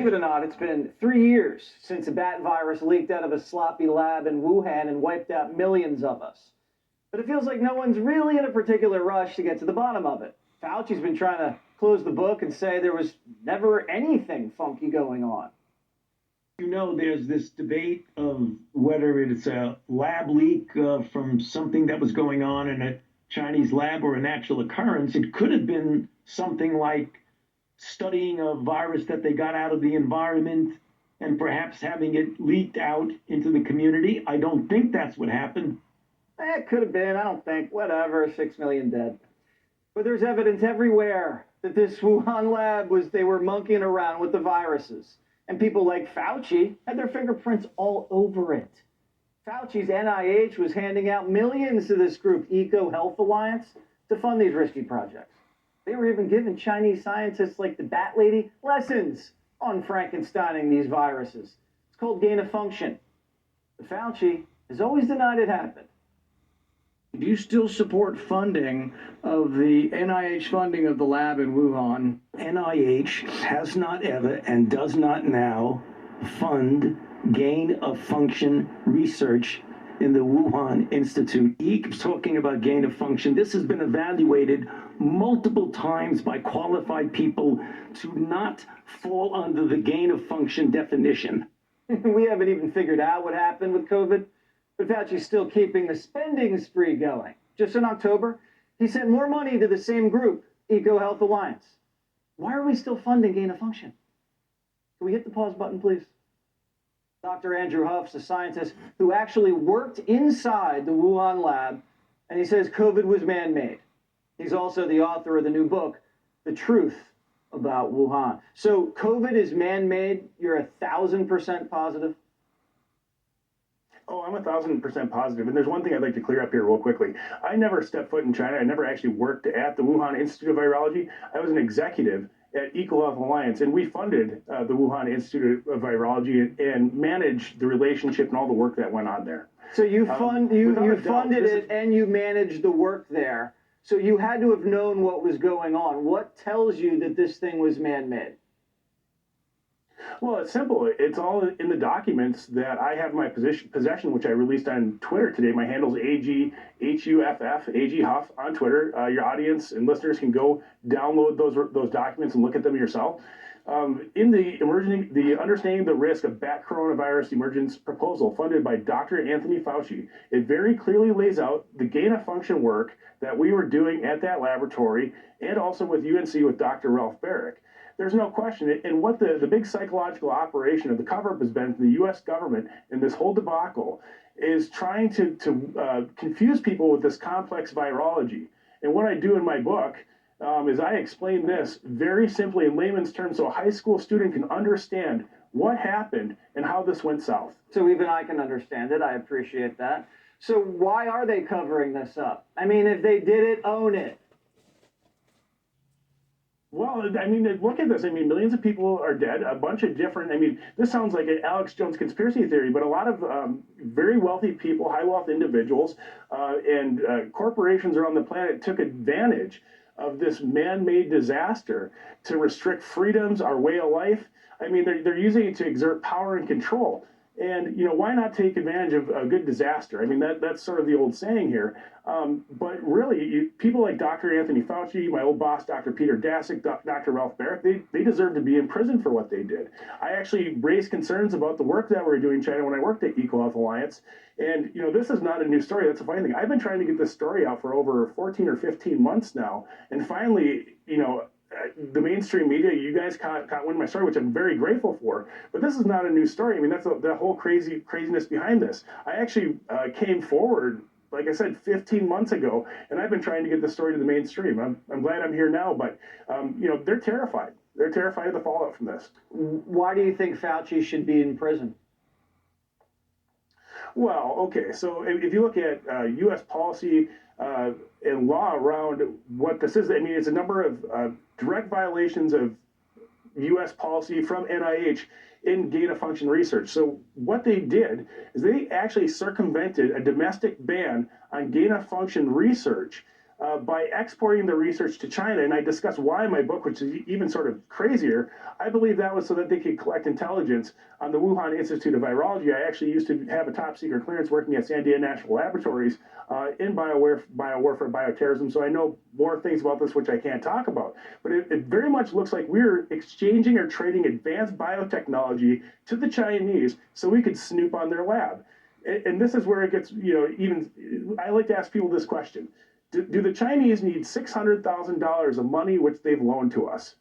Believe it or not, it's been 3 years since a bat virus leaked out of a sloppy lab in Wuhan and wiped out millions of us. But it feels like no one's really in a particular rush to get to the bottom of it. Fauci's been trying to close the book and say there was never anything funky going on. You know, there's this debate of whether it's a lab leak from something that was going on in a Chinese lab or an actual occurrence. It could have been something like studying a virus that they got out of the environment and perhaps having it leaked out into the community. I don't think that's what happened. It could have been, I don't think. Whatever, 6 million dead. But there's evidence everywhere that this Wuhan lab they were monkeying around with the viruses. And people like Fauci had their fingerprints all over it. Fauci's NIH was handing out millions to this group, Eco Health Alliance, to fund these risky projects. They were even giving Chinese scientists like the Bat Lady lessons on Frankensteining these viruses. It's called gain of function. But Fauci has always denied it happened. Do you still support funding of the NIH funding of the lab in Wuhan? NIH has not ever and does not now fund gain of function research in the Wuhan Institute. He keeps talking about gain of function. This has been evaluated multiple times by qualified people to not fall under the gain of function definition. We haven't even figured out what happened with COVID, but Fauci's still keeping the spending spree going. Just in October, he sent more money to the same group, Eco Health Alliance. Why are we still funding gain of function? Can we hit the pause button, please? Dr. Andrew Huff's a scientist who actually worked inside the Wuhan lab, and he says COVID was man-made. He's also the author of the new book, The Truth About Wuhan. So COVID is man-made. You're 1,000% positive? Oh, I'm 1,000% positive. And there's one thing I'd like to clear up here real quickly. I never stepped foot in China. I never actually worked at the Wuhan Institute of Virology. I was an executive at Eco Health Alliance, and we funded the Wuhan Institute of Virology and managed the relationship and all the work that went on there. So you funded it and you managed the work there. So you had to have known what was going on. What tells you that this thing was man-made? Well, it's simple. It's all in the documents that I have in my possession, which I released on Twitter today. My handle's AGHUFF, AG Huff on Twitter. Your audience and listeners can go download those documents and look at them yourself. In the Understanding the Risk of Bat Coronavirus Emergence proposal funded by Dr. Anthony Fauci, it very clearly lays out the gain of function work that we were doing at that laboratory and also with UNC with Dr. Ralph Barrick. There's no question. And what the big psychological operation of the cover-up has been for the U.S. government in this whole debacle is trying to confuse people with this complex virology. And what I do in my book is I explain this very simply in layman's terms so a high school student can understand what happened and how this went south. So even I can understand it. I appreciate that. So why are they covering this up? I mean, if they did it, own it. Well, I mean, look at this. I mean, millions of people are dead. A bunch of different, I mean, this sounds like an Alex Jones conspiracy theory, but a lot of very wealthy people, high wealth individuals, and corporations around the planet took advantage of this man-made disaster to restrict freedoms, our way of life. I mean, they're using it to exert power and control. And, you know, why not take advantage of a good disaster? I mean, that's sort of the old saying here. But really, people like Dr. Anthony Fauci, my old boss, Dr. Peter Daszak, Dr. Ralph Barrick, they deserve to be in prison for what they did. I actually raised concerns about the work that we were doing in China when I worked at Eco Health Alliance. And, you know, this is not a new story. That's a funny thing. I've been trying to get this story out for over 14 or 15 months now. And finally, you know, the mainstream media, you guys caught wind of my story, which I'm very grateful for. But this is not a new story. I mean, that's the whole craziness behind this. I actually came forward, like I said, 15 months ago, and I've been trying to get the story to the mainstream. I'm glad I'm here now, but you know, they're terrified. They're terrified of the fallout from this. Why do you think Fauci should be in prison? Well, okay, so if you look at U.S. policy and law around what this is, I mean, it's a number of direct violations of U.S. policy from NIH in gain of function research. So what they did is they actually circumvented a domestic ban on gain of function research by exporting the research to China, and I discuss why in my book, which is even sort of crazier. I believe that was so that they could collect intelligence on the Wuhan Institute of Virology. I actually used to have a top secret clearance working at Sandia National Laboratories in biowarfare, bioterrorism, so I know more things about this which I can't talk about. But it very much looks like we're exchanging or trading advanced biotechnology to the Chinese so we could snoop on their lab. And this is where it gets, even, I like to ask people this question. Do the Chinese need $600,000 of money which they've loaned to us?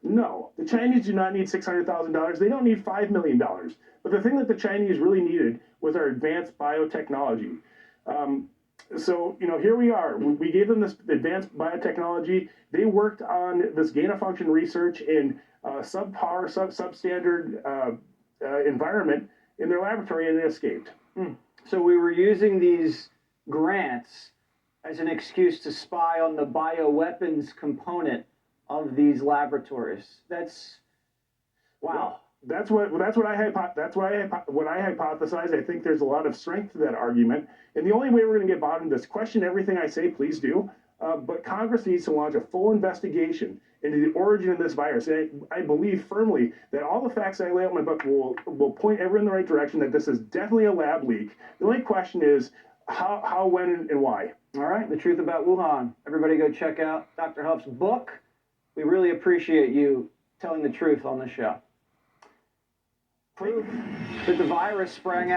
No, the Chinese do not need $600,000. They don't need $5 million. But the thing that the Chinese really needed was our advanced biotechnology. So, here we are. We gave them this advanced biotechnology. They worked on this gain-of-function research in subpar, substandard environment in their laboratory, and they escaped. So we were using these grants as an excuse to spy on the bioweapons component of these laboratories. That's wow. That's what I hypothesize. I think there's a lot of strength to that argument. And the only way we're going to get bottom this, question everything I say, please do. But Congress needs to launch a full investigation into the origin of this virus. And I believe firmly that all the facts I lay out in my book will point everyone in the right direction, that this is definitely a lab leak. The only question is how, when, and why. All right, The Truth About Wuhan. Everybody go check out Dr. Huff's book. We really appreciate you telling the truth on the show. Proof that the virus sprang out